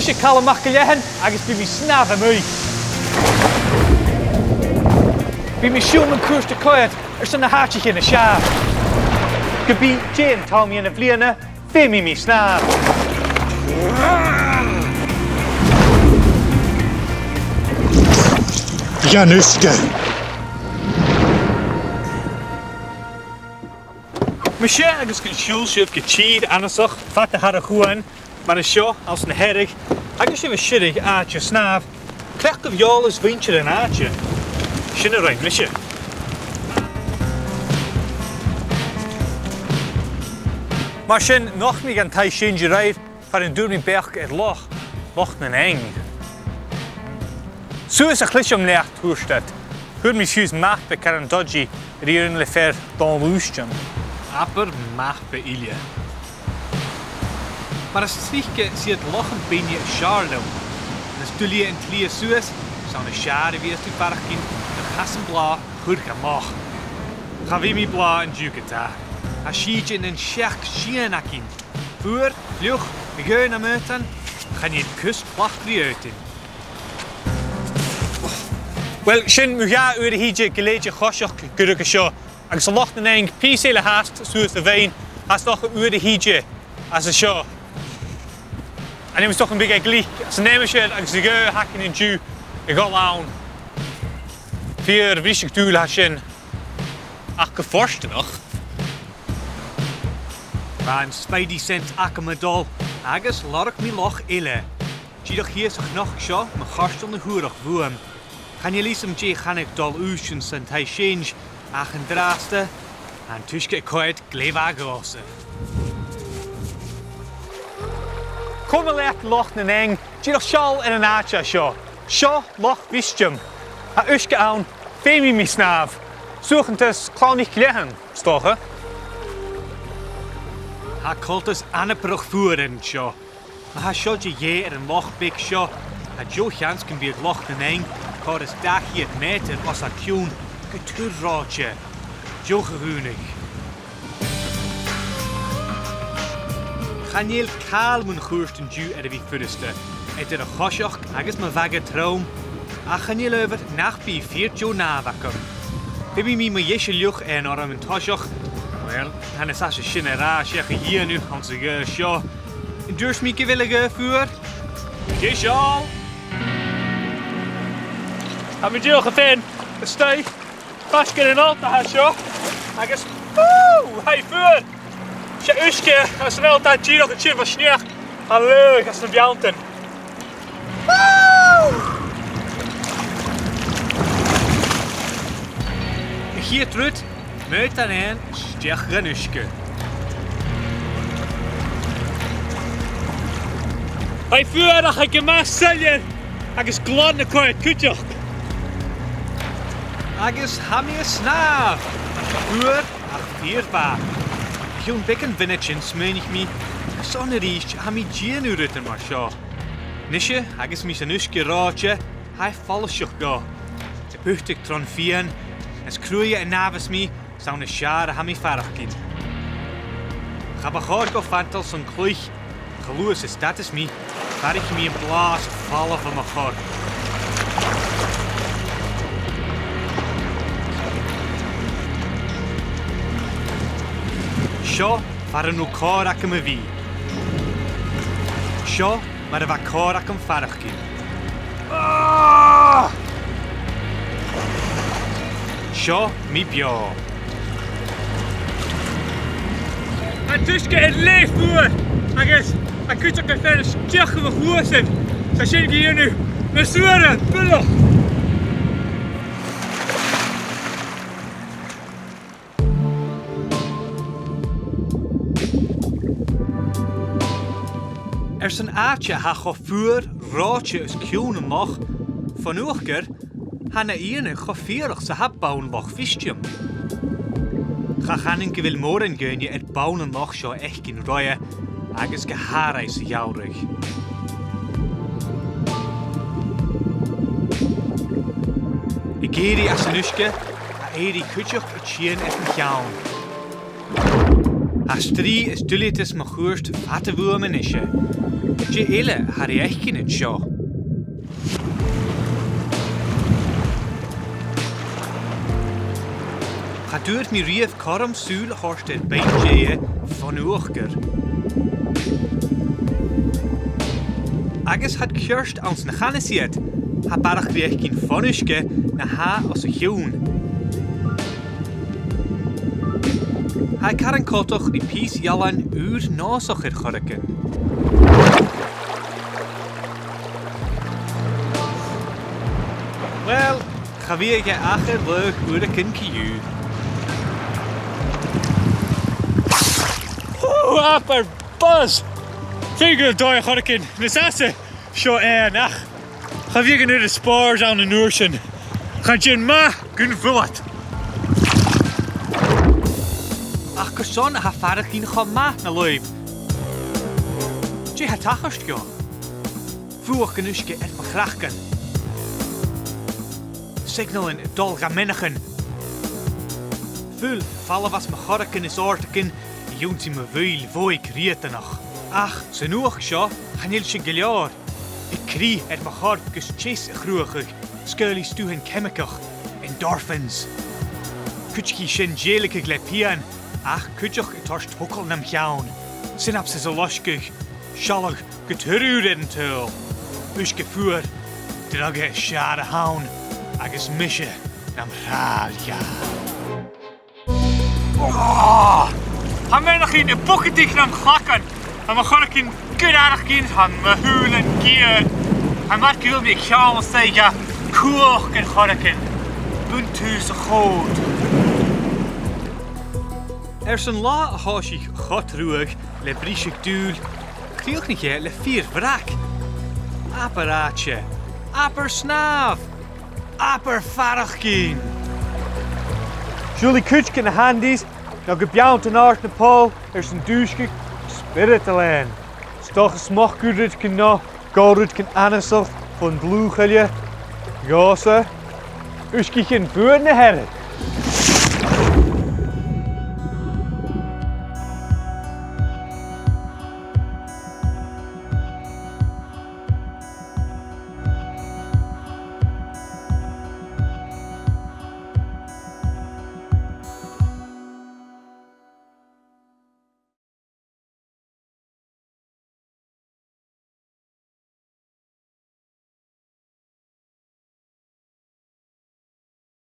Tuisce Calum ach go leathan agus bí mi snaf am ui. Bí mi siúm an cuairte coiad san na háitiach in na seaf. Go bí Jane tá mi in na bbliana fé mi snaf. Dhan Uisge. Me sé agus gon siúl sibh go tíad anasach fat a har a chuain mar is seo als na herrig agus sibh sirig áte snaf. Clech go bheol is bhaintear an áte. Sin a rain mise. Mar sin nach mí an taith sin de raibh far an dúrni bech Loch Mhistean. Suas a chluisiom lecht thuairstead. Thuair mi siús math be car an dodgy ríorin le fer Dhan Uisge. Aber math be eile. Maar as tríche siad Loch Mhistean searlum. As dúlia in tlia suas, saun na sear a vías tú farachcin na chasan blá chuirch amach. Cha bhí mi blá an diugh a Sìde in an seachd sian acin. Fuair, luch, mi gön am utan, chan i'n cust plachri utin. Wel, sin mwya yw'r hydje geleidje chosioch gyrwg y sio. Agus a Loch Mhistean pís eile hast suas a vein, has noch yw'r hydje as a sio. A ni'n stoch yn big e glich, as a neme siad agus a gö hacin yn diw i go lawn. Fyr frisig dŵl ha sin ach geforst noch. Van Sìde sent ac am dol, agus lorach mi loch eile. Tíadach hiesach noch sio, ma charstel na húrach vuam. Chan je lysam je chanig dol úsin san tai sinj, ach an draste, an tuisce coed gleif agose. Kom a lech Loch Mhistean, tíadach siol in an áte sio. Sio Loch Mhistean, a uisce awn, fémi mi snaf. Suchantas clownig lehan, stocha. Ha coltas anabrach fuarin sio. Ma ha sio je an loch big sio. A jo chans can be a Loch Mhistean, cor as dachi at meter os a ciún gytŵr roche. Jo gehunig. Chaneel Calum chuirst an diugh a fi fyriste. Et a chosioch agus ma vage traum. A chaneel over nachbi 4 jo navacum. Bibi mi ma jesje luch en oram an tosioch. Wel, han is as a sin a ra siach a hier nu an se ge sio. In durs mi gewillige fuer. Ge siol! Ha mi diolch a fin, y stei. Fas gen yn alta ha sio. Agus, hei fuer! Sia uisge as an alta girach a tîr fa sniach. A leuk as an bianten. Hier trut, meut aan een stiach Dhan Uisge. Hij vuur dat ik gemaakt zeljen, agus glad na kwijt kutjoch. Agus ham je snaaf, vuur ach vierbaar. Joen bekken vinnetjen smeun ik me, zonne riest ham je geen uruten maar zo. Nisje, agus mis Dhan Uisge raadje, hij valsjoch ga. De buchtig tron vian. As cruia en navas mi, saun na sear a ha mi farachcin. Chab a chor go fantal son clwych, chalúas is status mi, farich mi yn blast falla van ma chor. Sio far yn nhw cor ac am y fi. Sio mar y fa cor ac am farachcin. Sio mi bio. An tuisce yn le fuair, agus a cwtioch ar fer stiach am y chwasyn. Sa sin gynnw, na suara, bylwch. San áte ha cho fuair ráte is ciún amach, fan uachgar, hanna ierne cho fíorach sa ha baun Loch Mhistean. Cha chanin gyfil mór an gynne baun an loch seo echgin roie, agus geharai sa jaurig. I géri as an uisge, a éri cwtioch y tîn et yn llawn. Astri is dulitis ma chuirst fatte women isje. Je eile har I echt in het show. Ga duurt mi rief Calum Sül horst het beintje van Uisge. Agus had kjørst ans na chanesiet, ha barach riech gin van Uisge na ha as a hiwn. Hij karen kotoch die pies jalan uur nasocher chorken. Wel, ga weer je achter leuk uurken kiu. Apper buzz! Figure door chorken, nesasse, sho nach. Ga weer nu de spoors aan de noorsen. Ga je ma kun vullet. Ach kerson ha vader gin gaan ma na leib. Je het achterst gaan. Voer genuske et begrachten. Signalen dol gamenigen. Vul vallen was me chorken is oorteken. Junti me veel Faic rieten nog. Ach, ze nog sjo, hanilsje geljaar. Ik krie het me hart gus chis groegig. Skurly stuhen chemikach. Endorphins. Kutschki shin jelike glepian. Ach, kutschach het harst hokkel nam jaun. Synapses a loschkig. Schallig geturur in tul. Uske voer. Dragge schade haun. Agus mische nam raalja. Han men nog in de pokketig nam glakken. En we gaan een goed aardig kind han me hulen gier. En wat wil me gaan zeggen? Koog en gorken. Bunt zo goed. Zijn la haasig godruig le brischig duul. Krieg niet le vier wrak. Apparaatje. Apper snaaf. Apper varachkin. Jullie kutschken handies. Nou gebouwd en aard Nepal. Zijn duischig. Spirit alleen. Stoch smochgurrit kan nog. Gorrit kan anesel. Van bloegelje. Gosse. Uschkich in buurne herren.